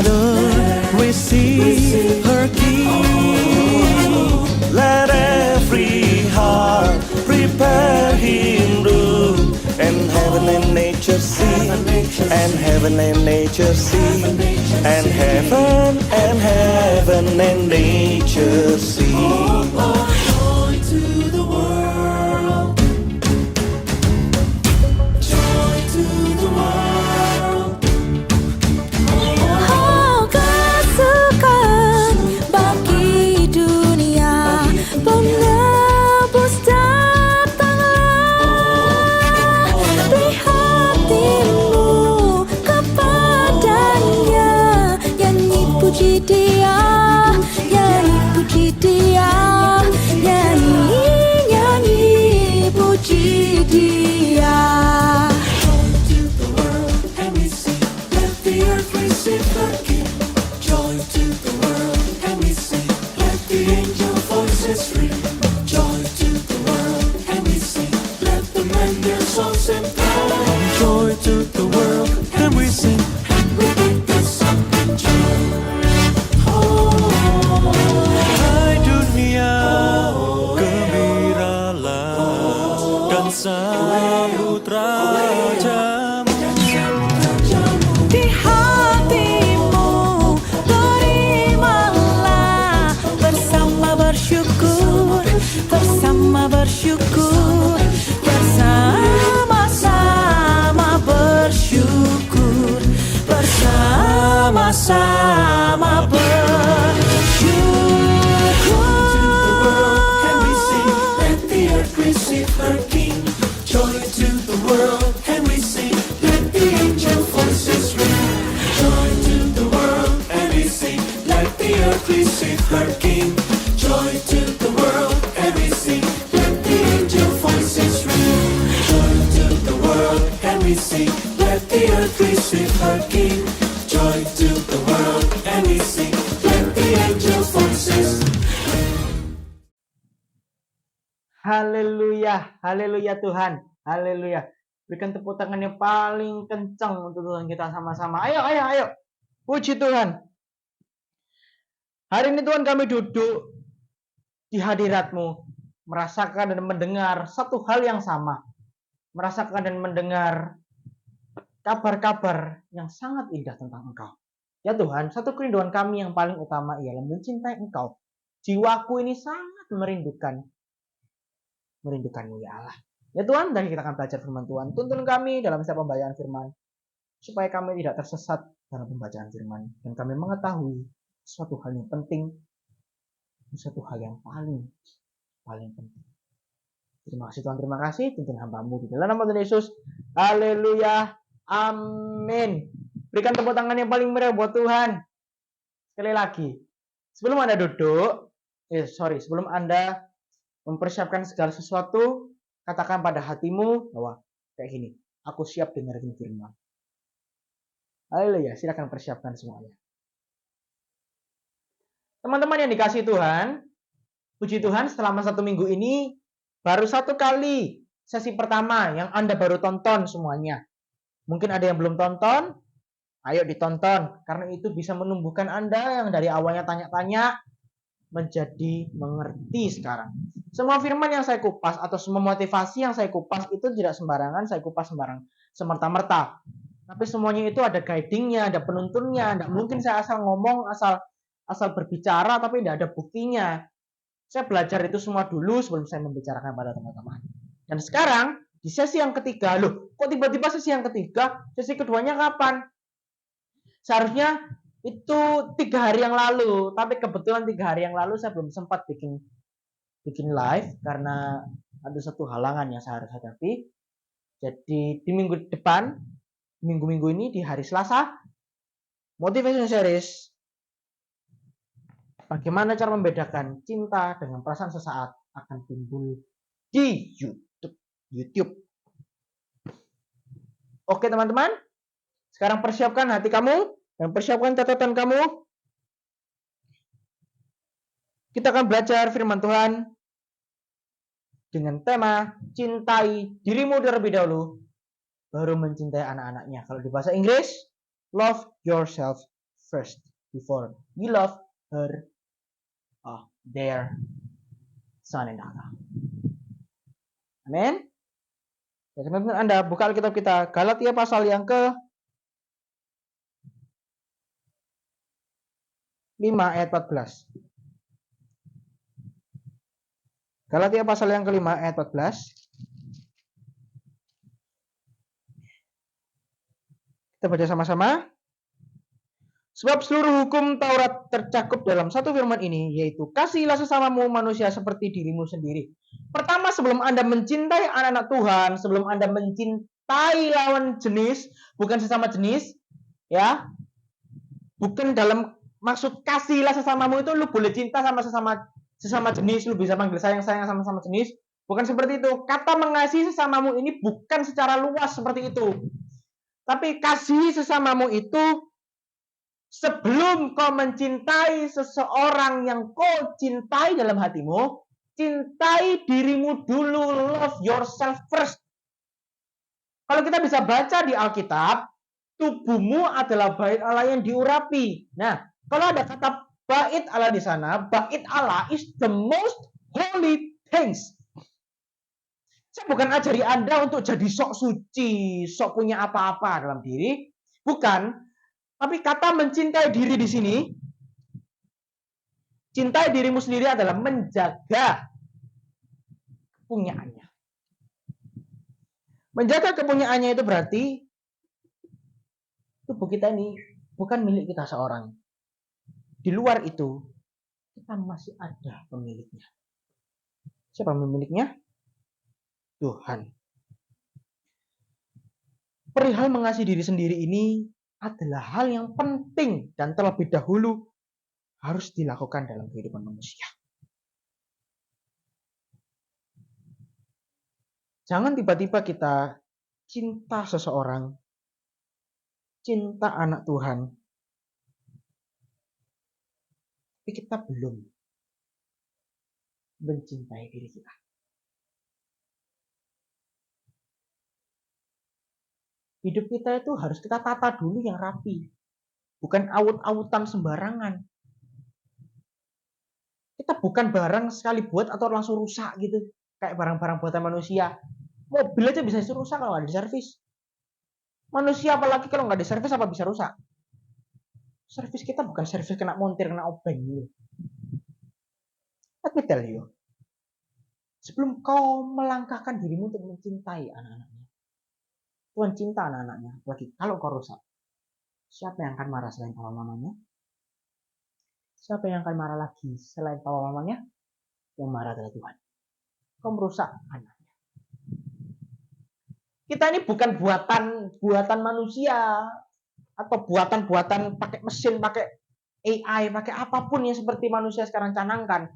mother receive her king. Let every heart prepare him room, and heaven and nature sing, and heaven and nature sing, and heaven and nature sing. Joy to the world, joy to the world. Oh, kasihkan bagi dunia, penebus datanglah. Beri hatimu kepadanya, nyanyi puji dia, nyanyi puji dia, nyanyi puji dia. Receive her King. Joy to the world, and we sing. Let the angel voices ring. Joy to the world, and we sing. Let the men their songs employ. Joy to the world, and we sing. And we make the song with joy. Hai dunia, gembiralah dan sambut rajamu. Di hatimu terimalah, bersama bersyukur, bersama bersyukur, bersama-sama bersyukur, bersama-sama bersyukur. Let the earth receive her King. Joy to the world, and we sing. Let the angel voices ring. Joy to the world, and we sing. Let the earth receive her King. Joy to the world, and we sing. Let the angel voices ring. Joy to the world, and we sing. Let the earth receive her King. Joy to the world, and we sing. Let the angel voices. Haleluya, haleluya Tuhan, haleluya. Berikan tepuk tangan yang paling kencang untuk Tuhan kita sama-sama. Ayo, ayo, ayo. Puji Tuhan. Hari ini Tuhan kami duduk di hadirat-Mu, merasakan dan mendengar satu hal yang sama. Merasakan dan mendengar kabar-kabar yang sangat indah tentang Engkau. Ya Tuhan, satu kerinduan kami yang paling utama ialah mencintai Engkau. Jiwaku ini sangat merindukanmu ya Allah. Ya Tuhan, dari kita akan belajar firman Tuhan. Tuntun kami dalam setiap pembacaan firman, supaya kami tidak tersesat dalam pembacaan firman, dan kami mengetahui suatu hal yang penting, suatu hal yang paling penting. Terima kasih Tuhan, terima kasih. Tuntun hamba-Mu di dalam nama Tuhan Yesus. Haleluya, amin. Berikan tepuk tangan yang paling meriah buat Tuhan. Sekali lagi, sebelum Anda duduk, sebelum Anda mempersiapkan segala sesuatu, katakan pada hatimu bahwa kayak gini, aku siap dengerin firman. Haleluya, silakan persiapkan semuanya. Teman-teman yang dikasihi Tuhan, puji Tuhan, selama 1 minggu ini baru 1 kali sesi pertama yang Anda baru tonton semuanya. Mungkin ada yang belum tonton, ayo ditonton, karena itu bisa menumbuhkan Anda yang dari awalnya tanya-tanya menjadi mengerti sekarang. Semua firman yang saya kupas atau semua motivasi yang saya kupas itu tidak sembarangan saya kupas semerta-merta. Tapi semuanya itu ada guidingnya, ada penuntunnya. Tidak mungkin saya asal ngomong, asal berbicara tapi tidak ada buktinya. Saya belajar itu semua dulu sebelum saya membicarakan pada teman-teman. Dan sekarang di sesi yang ketiga, loh, kok tiba-tiba sesi yang ketiga? Sesi keduanya kapan? Seharusnya itu 3 hari yang lalu, tapi kebetulan 3 hari yang lalu saya belum sempat bikin live karena ada satu halangan yang saya harus hadapi. Jadi di minggu depan, minggu ini di hari Selasa, motivation series, bagaimana cara membedakan cinta dengan perasaan sesaat, akan timbul di YouTube. Oke teman-teman, sekarang persiapkan hati kamu dan persiapkan catatan kamu. Kita akan belajar firman Tuhan dengan tema cintai dirimu terlebih dahulu, baru mencintai anak-anaknya. Kalau di bahasa Inggris, love yourself first before we love her, their son and daughter. Amin. Ya, teman-teman, Anda buka Alkitab kita, Galatia pasal yang ke 5 ayat 14. Galatia pasal yang ke-5 ayat 14. Kita baca sama-sama. Sebab seluruh hukum Taurat tercakup dalam satu firman ini, yaitu kasihilah sesamamu manusia seperti dirimu sendiri. Pertama, sebelum Anda mencintai anak-anak Tuhan, sebelum Anda mencintai lawan jenis, bukan sesama jenis, ya, bukan dalam maksud kasihilah sesamamu itu lu boleh cinta sama sesama jenis, lu bisa panggil sayang-sayang sama sesama jenis, bukan seperti itu. Kata mengasihi sesamamu ini bukan secara luas seperti itu. Tapi kasihi sesamamu itu sebelum kau mencintai seseorang yang kau cintai dalam hatimu, cintai dirimu dulu, love yourself first. Kalau kita bisa baca di Alkitab, tubuhmu adalah bait Allah yang diurapi. Nah, kalau ada kata bait Allah di sana, bait Allah is the most holy things. Saya bukan ajari Anda untuk jadi sok suci, sok punya apa-apa dalam diri. Bukan. Tapi kata mencintai diri di sini, cintai dirimu sendiri adalah menjaga kepunyaannya. Menjaga kepunyaannya itu berarti tubuh kita ini bukan milik kita seorang. Di luar itu, kita masih ada pemiliknya. Siapa pemiliknya? Tuhan. Perihal mengasihi diri sendiri ini adalah hal yang penting dan terlebih dahulu harus dilakukan dalam kehidupan manusia. Jangan tiba-tiba kita cinta seseorang, cinta anak Tuhan, tapi kita belum mencintai diri kita. Hidup kita itu harus kita tata dulu yang rapi. Bukan awut-awutan sembarangan. Kita bukan barang sekali buat atau langsung rusak gitu. Kayak barang-barang buatan manusia. Mobil aja bisa rusak kalau nggak diservis. Manusia apalagi kalau nggak diservis apa bisa rusak? Servis kita bukan servis kena montir, kena obeng gitu. Let me tell you. Sebelum kau melangkahkan dirimu untuk mencintai anak-anaknya, Tuhan cinta anak-anaknya, apalagi kalau kau rusak. Siapa yang akan marah selain papa mamanya? Siapa yang akan marah lagi selain papa mamanya? Yang marah adalah Tuhan. Kau merusak anaknya. Kita ini bukan buatan manusia atau buatan pakai mesin, pakai AI, pakai apapun yang seperti manusia sekarang canangkan.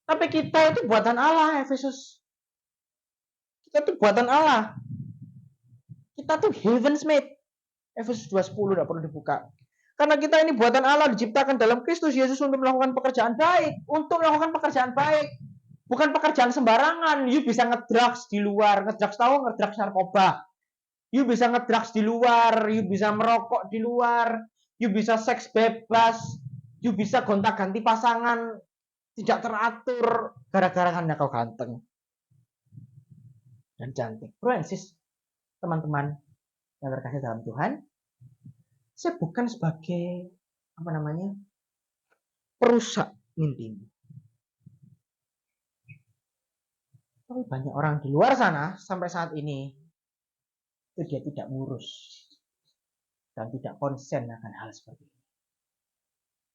Tapi kita itu buatan Allah, Efesus. Kita itu buatan Allah. Kita tuh heaven's made. Efesus 2:10 tidak perlu dibuka. Karena kita ini buatan Allah, diciptakan dalam Kristus Yesus untuk melakukan pekerjaan baik. Untuk melakukan pekerjaan baik. Bukan pekerjaan sembarangan. You bisa ngedrugs di luar. Ngedrugs tahu ngedrugs narkoba. You bisa ngedrugs di luar. You bisa merokok di luar. You bisa seks bebas. You bisa gonta-ganti pasangan. Tidak teratur. Gara-gara karena kau ganteng. Dan cantik. Bro and sis, teman-teman yang terkasih dalam Tuhan, saya bukan sebagai perusak mimpimu. Tapi banyak orang di luar sana sampai saat ini itu dia tidak ngurus dan tidak konsen akan hal seperti ini.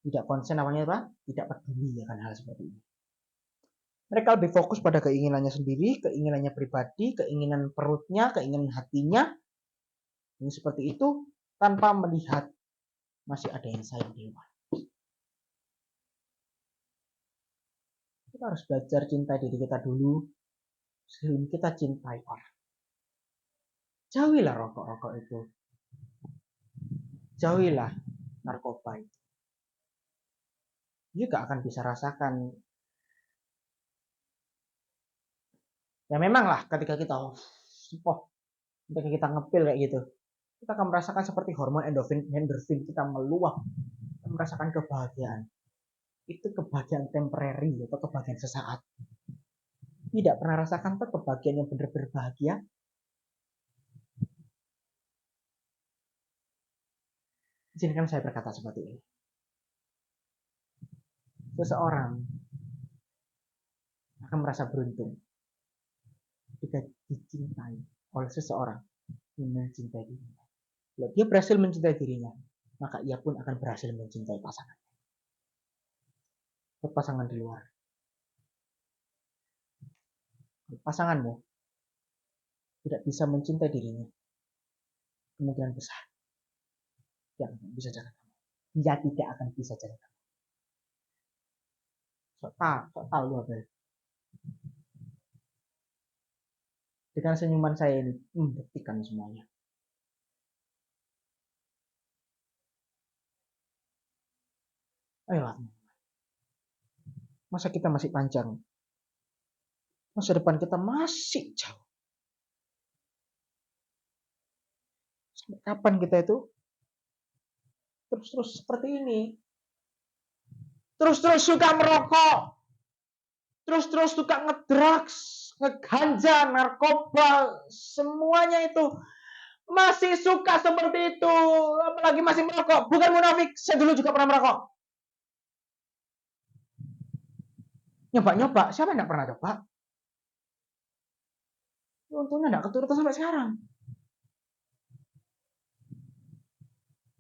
Tidak konsen namanya apa? Tidak peduli akan hal seperti ini. Mereka lebih fokus pada keinginannya sendiri, keinginannya pribadi, keinginan perutnya, keinginan hatinya. Ini seperti itu tanpa melihat masih ada yang sayang di luar. Kita harus belajar cinta diri kita dulu sebelum kita cintai orang. Jauhilah rokok-rokok itu. Jauhilah narkoba itu. Juga akan bisa rasakan. Ya memang lah ketika kita ketika kita ngepil kayak gitu. kita akan merasakan seperti hormon endorfin kita meluap, kita merasakan kebahagiaan. Itu kebahagiaan temporary atau kebahagiaan sesaat. Tidak pernah rasakan tuh kebahagiaan yang benar-benar bahagia. Izinkan saya berkata seperti ini. Seseorang akan merasa beruntung jika dicintai oleh seseorang yang mencintai dirinya. Kalau dia berhasil mencintai dirinya, maka ia pun akan berhasil mencintai pasangan. Pasangan di luar. Pasanganmu tidak bisa mencintai dirinya, kemungkinan besar dia akan bisa jaga kamu. Dia tidak akan bisa jaga kamu. Sok tahu lu apa? Dengan senyuman saya ini membuktikan semuanya. Ayolah, masa kita masih panjang. Masa depan kita masih jauh. Sampai kapan kita itu terus-terus seperti ini? Terus-terus suka merokok. Terus-terus suka ngedrugs, ngeganja, narkoba, semuanya itu masih suka seperti itu. Apalagi masih merokok. Bukan munafik, saya dulu juga pernah merokok. Nyoba-nyoba, siapa yang gak pernah coba? Untungnya gak keturutan sampai sekarang.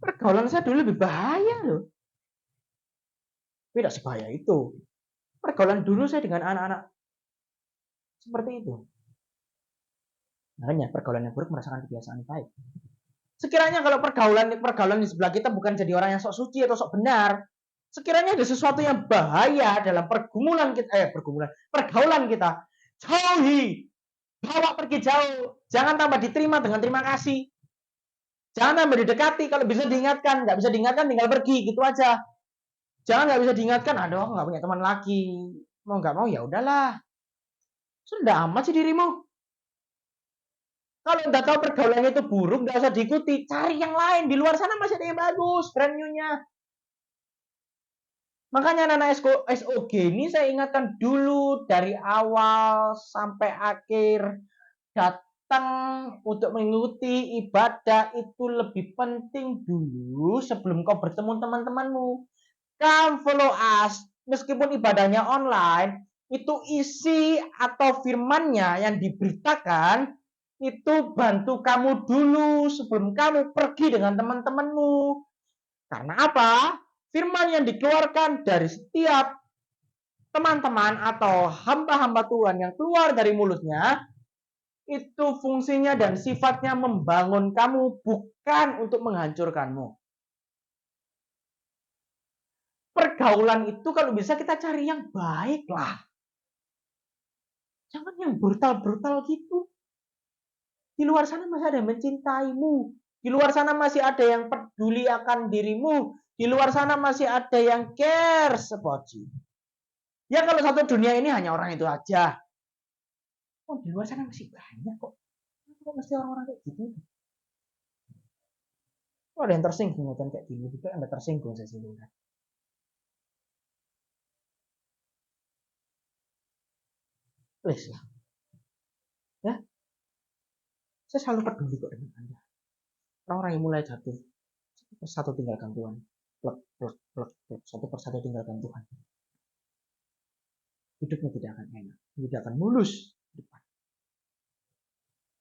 Pergaulan saya dulu lebih bahaya loh. Tidak sebahaya itu. Pergaulan dulu saya dengan anak-anak seperti itu. Makanya pergaulan yang buruk merasakan kebiasaan yang baik. Sekiranya kalau pergaulan di sebelah kita bukan jadi orang yang sok suci atau sok benar, sekiranya ada sesuatu yang bahaya dalam pergaulan kita, jauhi, bawa pergi jauh, jangan tambah diterima dengan terima kasih, jangan tambah didekati, kalau bisa diingatkan, nggak bisa diingatkan tinggal pergi gitu aja, jangan nggak bisa diingatkan, aduh nggak punya teman lagi, mau nggak mau ya udahlah, sudah amat sih dirimu. Kalau udah tahu pergaulannya itu buruk, nggak usah diikuti. Cari yang lain. Di luar sana masih ada yang bagus, brand new-nya. Makanya anak-anak SOG ini saya ingatkan dulu dari awal sampai akhir. Datang untuk mengikuti ibadah itu lebih penting dulu sebelum kau bertemu teman-temanmu. Come follow us. Meskipun ibadahnya online, itu isi atau firmannya yang diberitakan itu bantu kamu dulu sebelum kamu pergi dengan teman-temanmu. Karena apa? Firman yang dikeluarkan dari setiap teman-teman atau hamba-hamba Tuhan yang keluar dari mulutnya, itu fungsinya dan sifatnya membangun kamu, bukan untuk menghancurkanmu. Pergaulan itu kalau bisa kita cari yang baik lah. Jangan yang brutal-brutal gitu. Di luar sana masih ada yang mencintaimu. Di luar sana masih ada yang peduli akan dirimu. Di luar sana masih ada yang care about you. Ya kalau satu dunia ini hanya orang itu aja. Oh di luar sana masih banyak kok. Kok mesti orang-orang kayak gitu? Oh ada yang tersinggung nonton kayak gini. Juga Anda tersinggung saya singgungkan. Please lah. Ya. Saya selalu peduli kok dengan Anda. Orang-orang yang mulai jatuh. Satu tinggalkan Tuhan. Plek, plek, plek, plek. Satu persatu tinggalkan Tuhan. Hidupnya tidak akan enak. Tidak akan mulus depan.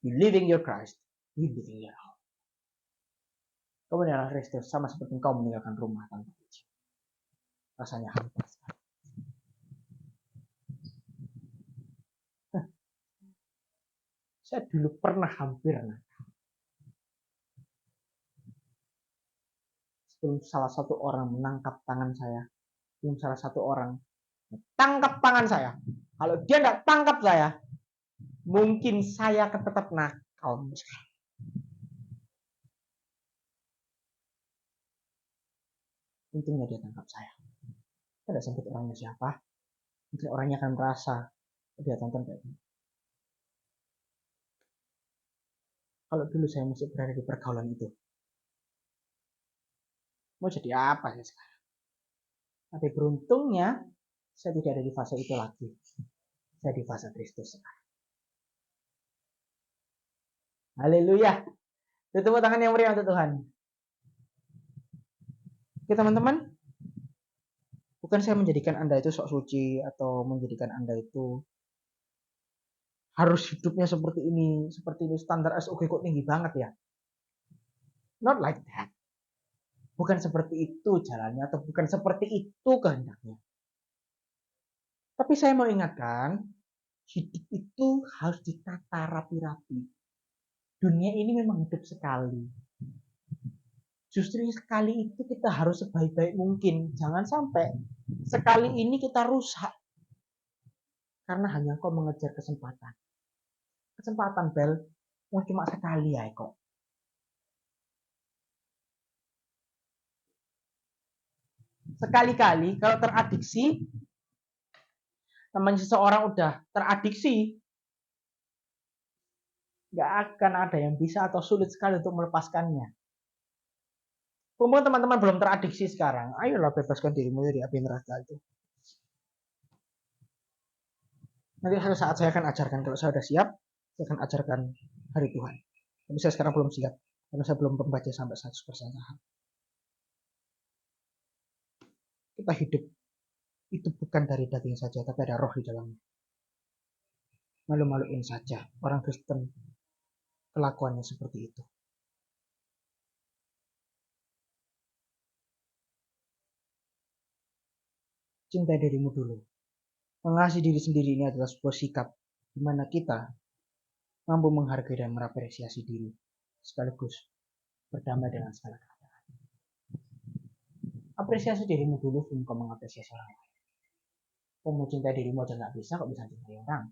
You living your Christ. You living your home. Kau meninggalkan Kristus sama seperti kau meninggalkan rumah tanpa izin. Rasanya hampa sekali. Saya dulu pernah hampir nakal. Sebelum salah satu orang menangkap tangan saya, sebelum salah satu orang tangkap tangan saya, kalau dia nggak tangkap saya, mungkin saya akan tetap nakal. Untungnya dia tangkap saya. Saya tidak sebut orangnya siapa, mungkin orangnya akan merasa dia tonton kayak gini. Kalau dulu saya masih berada di pergaulan itu. Mau jadi apa saya sekarang? Tapi beruntungnya saya tidak ada di fase itu lagi. Saya di fase Kristus sekarang. Haleluya. Tepuk tangan yang meriah untuk Tuhan. Oke teman-teman. Bukan saya menjadikan Anda itu sok suci atau menjadikan Anda itu harus hidupnya seperti ini standar SOG kok tinggi banget ya. Not like that. Bukan seperti itu jalannya atau bukan seperti itu kehendaknya. Tapi saya mau ingatkan, hidup itu harus ditata rapi-rapi. Dunia ini memang hidup sekali. Justru sekali itu kita harus sebaik-baik mungkin. Jangan sampai sekali ini kita rusak. Karena hanya kau mengejar kesempatan. Kesempatan, Bel, cuma sekali ya kok. Sekali-kali kalau teradiksi, namanya seseorang udah teradiksi, nggak akan ada yang bisa atau sulit sekali untuk melepaskannya. Mumpung teman-teman belum teradiksi sekarang, ayolah bebaskan dirimu dari api neraka itu. Nanti suatu saat saya akan ajarkan, kalau saya sudah siap, saya akan ajarkan hari Tuhan. Tapi saya sekarang belum siap, karena saya belum membaca sampai 100% saham. Kita hidup itu bukan dari daging saja, tapi ada roh di dalamnya. Malu-maluin saja orang Kristen kelakuannya seperti itu. Cintai dirimu dulu. Mengasihi diri sendiri ini adalah sebuah sikap di mana kita mampu menghargai dan mengapresiasi diri, sekaligus berdamai dengan segala keadaan. Apresiasi dirimu dulu sebelum kau mengapresiasi orang lain. Kau mau cintai dirimu aja nggak bisa, kok bisa cintai orang?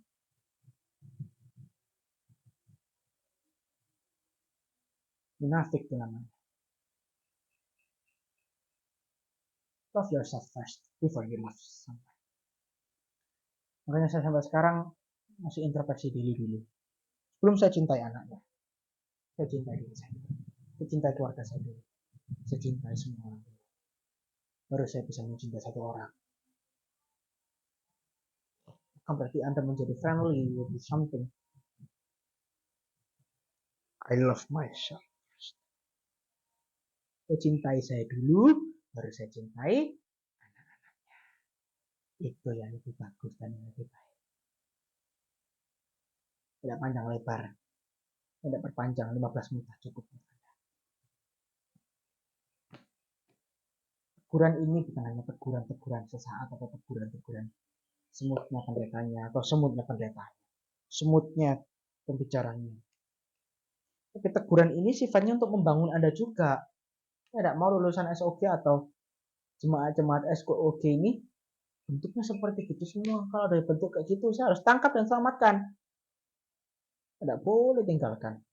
Munafik itu namanya. Love yourself first before you love someone. Makanya saya sampai sekarang masih introspeksi diri dulu. Sebelum saya cintai anaknya, saya cintai diri saya. Saya cintai keluarga saya dulu. Saya cintai semua orang dulu. Baru saya bisa mencintai satu orang. Bukan berarti Anda menjadi friendly with something. I love myself first. Saya cintai saya dulu, baru saya cintai anak-anaknya. Itu yang lebih bagus dan yang lebih baik. Tidak panjang lebar. Tidak perpanjang, 15 menit cukup. Teguran ini bukan hanya teguran-teguran sesaat atau teguran-teguran semutnya pendetanya atau semutnya pendetanya. Semutnya pembicaranya. Tapi teguran ini sifatnya untuk membangun Anda juga. Tidak mau lulusan SOG atau jemaat-jemaat SOG ini bentuknya seperti gitu semua. Kalau ada bentuk kayak gitu, saya harus tangkap dan selamatkan. Tidak boleh tinggalkan.